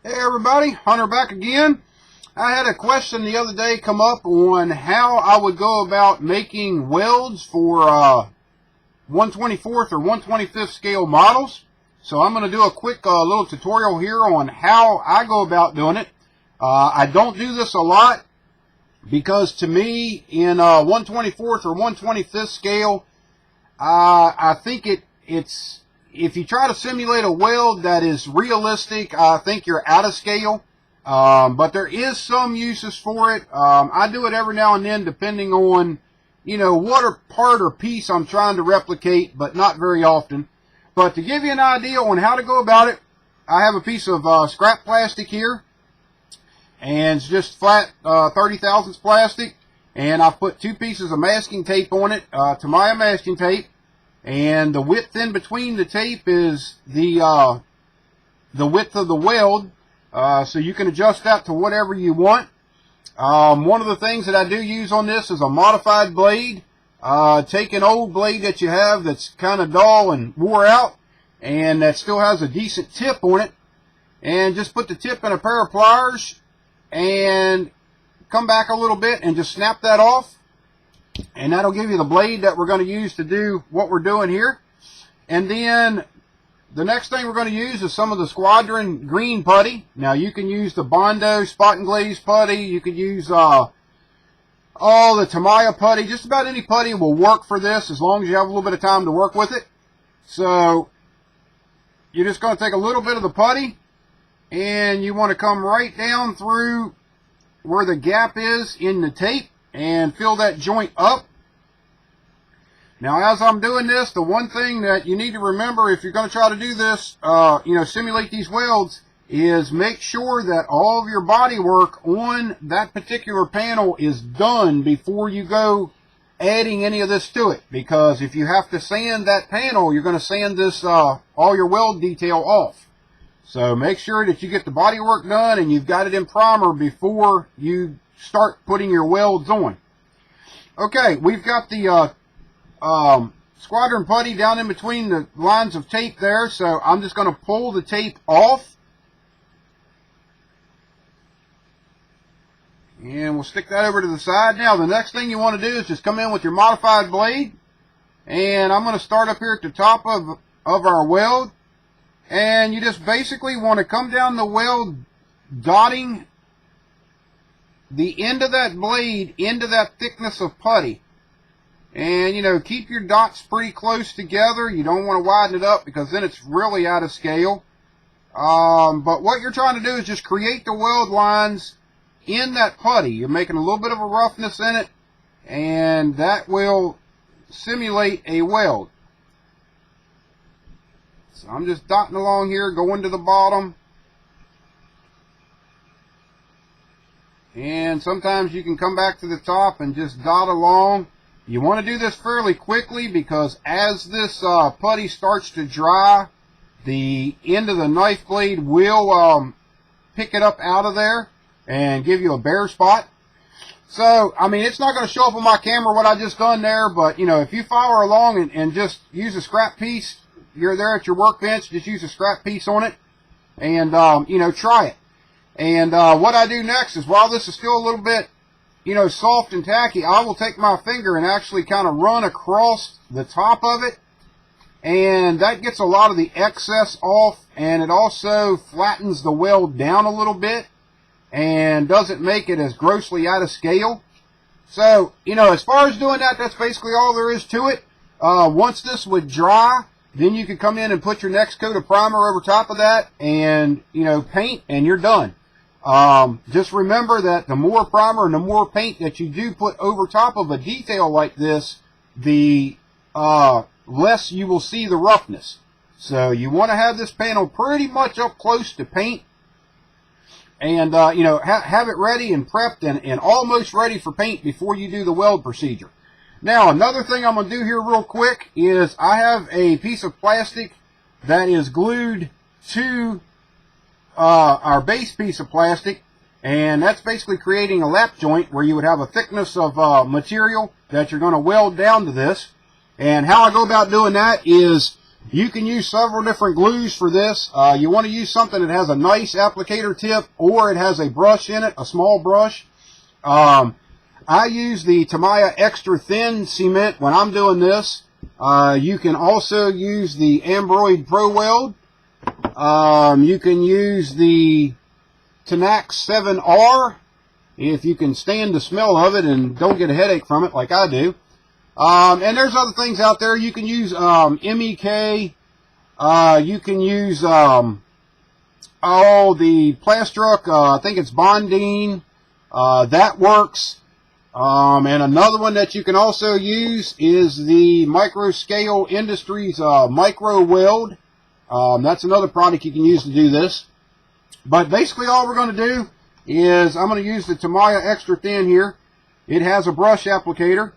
Hey everybody, Hunter back again. I had a question the other day come up on how I would go about making welds for 1/24th or 1/25th scale models. So I'm going to do a quick little tutorial here on how I go about doing it. I don't do this a lot because to me in 1/24th or 1/25th scale, I think it's if you try to simulate a weld that is realistic, I think you're out of scale. But there is some uses for it. I do it every now and then depending on, what part or piece I'm trying to replicate, but not very often. But to give you an idea on how to go about it, I have a piece of scrap plastic here. And it's just flat 30 thousandths plastic. And I've put 2 pieces of masking tape on it, Tamiya masking tape. And the width in between the tape is the width of the weld, so you can adjust that to whatever you want. One of the things that I do use on this is a modified blade. Take an old blade that you have that's kind of dull and wore out, and that still has a decent tip on it, and just put the tip in a pair of pliers, and come back a little bit and just snap that off. And that'll give you the blade that we're going to use to do what we're doing here. And then the next thing we're going to use is some of the Squadron green putty. Now you can use the Bondo spot and glaze putty. You could use all the Tamiya putty. Just about any putty will work for this as long as you have a little bit of time to work with it. So you're just going to take a little bit of the putty and you want to come right down through where the gap is in the tape and fill that joint up. Now as I'm doing this, the one thing that you need to remember if you're going to try to do this, simulate these welds, is make sure that all of your body work on that particular panel is done before you go adding any of this to it. Because if you have to sand that panel, you're going to sand this all your weld detail off. So make sure that you get the body work done and you've got it in primer before you start putting your welds on. Okay, we've got the Squadron putty down in between the lines of tape there, so I'm just going to pull the tape off. And we'll stick that over to the side. Now, the next thing you want to do is just come in with your modified blade. And I'm going to start up here at the top of our weld. And you just basically want to come down the weld, dotting the end of that blade into that thickness of putty. And, keep your dots pretty close together. You don't want to widen it up because then it's really out of scale. But what you're trying to do is just create the weld lines in that putty. You're making a little bit of a roughness in it, and that will simulate a weld. So I'm just dotting along here, going to the bottom. And sometimes you can come back to the top and just dot along. You want to do this fairly quickly because as this putty starts to dry, the end of the knife blade will pick it up out of there and give you a bare spot. So, I mean, it's not going to show up on my camera what I just done there, but, if you follow along and just use a scrap piece, you're there at your workbench, just use a scrap piece on it and, try it. And what I do next is, while this is still a little bit, soft and tacky, I will take my finger and actually kind of run across the top of it. And that gets a lot of the excess off, and it also flattens the weld down a little bit and doesn't make it as grossly out of scale. So, as far as doing that, that's basically all there is to it. Once this would dry, then you could come in and put your next coat of primer over top of that and, paint, and you're done. Just remember that the more primer and the more paint that you do put over top of a detail like this, the less you will see the roughness. So you want to have this panel pretty much up close to paint, and have it ready and prepped and almost ready for paint before you do the weld procedure. Now, another thing I'm going to do here real quick is I have a piece of plastic that is glued to our base piece of plastic, and that's basically creating a lap joint where you would have a thickness of material that you're going to weld down to this. And how I go about doing that is You can use several different glues for this. You want to use something that has a nice applicator tip, or it has a brush in it, a small brush. I use the Tamiya Extra Thin Cement when I'm doing this. You can also use the Ambroid Pro Weld. You can use the Tenax 7R if you can stand the smell of it and don't get a headache from it like I do. And there's other things out there. You can use MEK. You can use the Plastruck. I think it's Bondine. That works. And another one that you can also use is the Microscale Industries Micro Weld. That's another product you can use to do this. But basically all we're going to do is I'm going to use the Tamiya Extra Thin here. It has a brush applicator.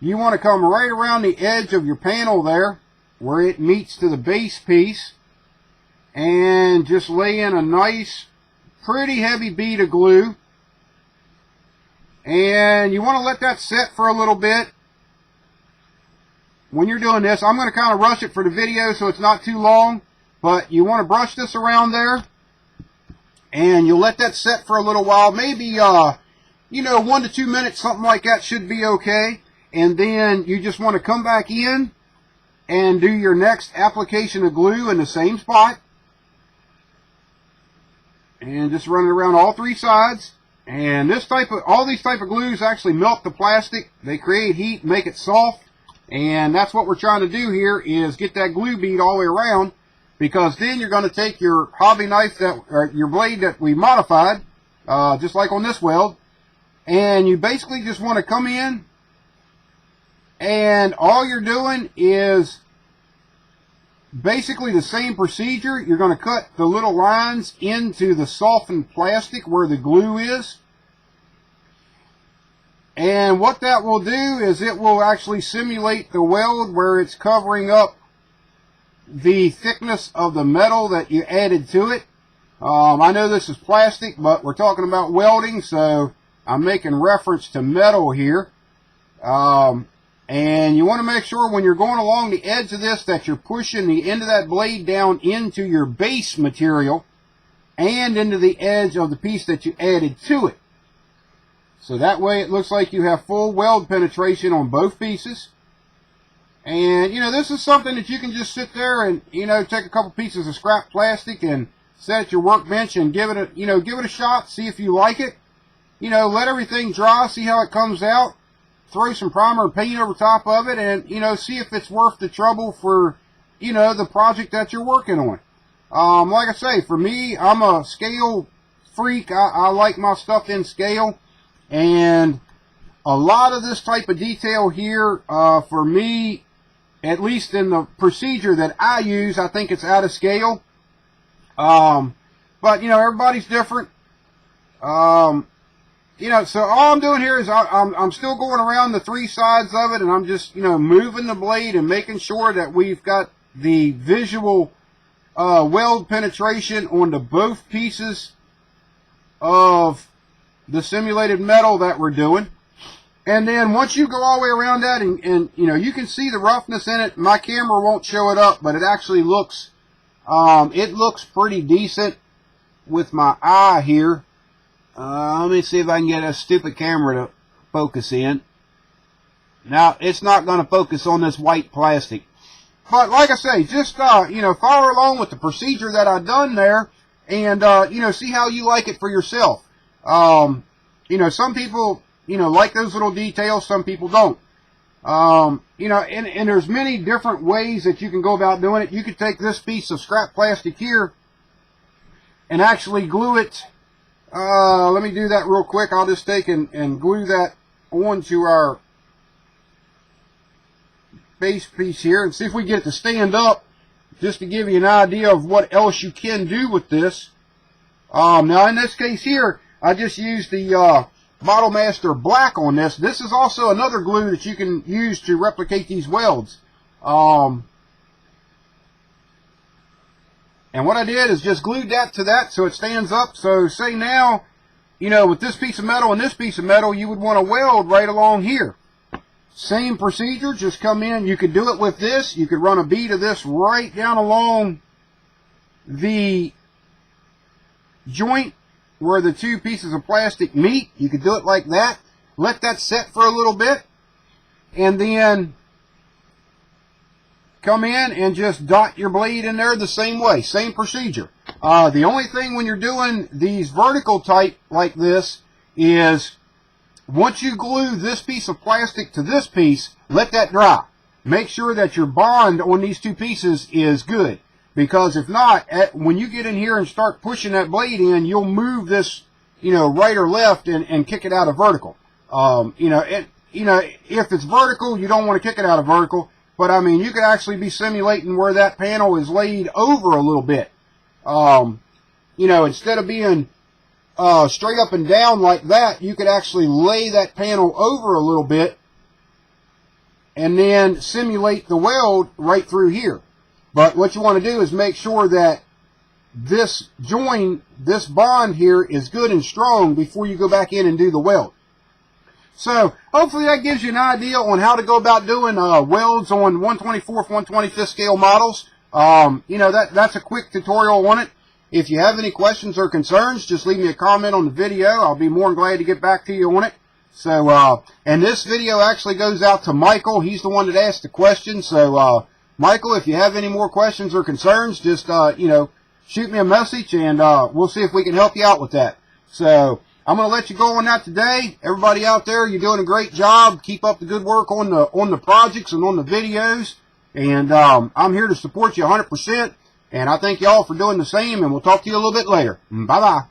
You want to come right around the edge of your panel there where it meets to the base piece and just lay in a nice, pretty heavy bead of glue. And you want to let that set for a little bit. When you're doing this, I'm going to kind of rush it for the video so it's not too long, but you want to brush this around there and you'll let that set for a little while. Maybe, 1 to 2 minutes, something like that should be okay. And then you just want to come back in and do your next application of glue in the same spot. And just run it around all three sides. And all these type of glues actually melt the plastic. They create heat, make it soft. And that's what we're trying to do here, is get that glue bead all the way around. Because then you're going to take your hobby knife, or your blade that we modified, just like on this weld. And you basically just want to come in, and all you're doing is basically the same procedure. You're going to cut the little lines into the softened plastic where the glue is. And what that will do is it will actually simulate the weld where it's covering up the thickness of the metal that you added to it. I know this is plastic, but we're talking about welding, so I'm making reference to metal here. And you want to make sure when you're going along the edge of this that you're pushing the end of that blade down into your base material and into the edge of the piece that you added to it. So that way it looks like you have full weld penetration on both pieces. And, this is something that you can just sit there and, take a couple pieces of scrap plastic and set at your workbench and give it a shot, see if you like it. Let everything dry, see how it comes out. Throw some primer and paint over top of it and, see if it's worth the trouble for, the project that you're working on. Like I say, for me, I'm a scale freak. I like my stuff in scale. And a lot of this type of detail here, for me, at least in the procedure that I use, I think it's out of scale. But, everybody's different. So all I'm doing here is I'm still going around the three sides of it, and I'm just, moving the blade and making sure that we've got the visual weld penetration onto both pieces of the simulated metal that we're doing. And then once you go all the way around that, and you can see the roughness in it. My camera won't show it up, but it actually looks, pretty decent with my eye here. Let me see if I can get a stupid camera to focus in. Now, it's not going to focus on this white plastic. But like I say, just, follow along with the procedure that I've done there. And, see how you like it for yourself. Some people, like those little details. Some people don't. And there's many different ways that you can go about doing it. You could take this piece of scrap plastic here and actually glue it. Let me do that real quick. I'll just take and glue that onto our base piece here and see if we get it to stand up, just to give you an idea of what else you can do with this. Now in this case here, I just used the Model Master Black on this. This is also another glue that you can use to replicate these welds. And what I did is just glued that to that so it stands up. So say now, with this piece of metal and this piece of metal, you would want to weld right along here. Same procedure, just come in. You could do it with this. You could run a bead of this right down along the joint where the two pieces of plastic meet. You could do it like that. Let that set for a little bit. And then come in and just dot your blade in there the same way. Same procedure. The only thing when you're doing these vertical type like this is once you glue this piece of plastic to this piece, let that dry. Make sure that your bond on these two pieces is good. Because if not, when you get in here and start pushing that blade in, you'll move this, right or left and kick it out of vertical. If it's vertical, you don't want to kick it out of vertical. But, I mean, you could actually be simulating where that panel is laid over a little bit. Instead of being straight up and down like that, you could actually lay that panel over a little bit and then simulate the weld right through here. But what you want to do is make sure that this join, this bond here is good and strong before you go back in and do the weld. So hopefully that gives you an idea on how to go about doing welds on 1/24th, 1/25th scale models. That's a quick tutorial on it. If you have any questions or concerns, just leave me a comment on the video. I'll be more than glad to get back to you on it. So, and this video actually goes out to Michael. He's the one that asked the question. So, Michael, if you have any more questions or concerns, just, shoot me a message and we'll see if we can help you out with that. So, I'm going to let you go on that today. Everybody out there, you're doing a great job. Keep up the good work on the projects and on the videos. And I'm here to support you 100%. And I thank y'all for doing the same, and we'll talk to you a little bit later. Bye-bye.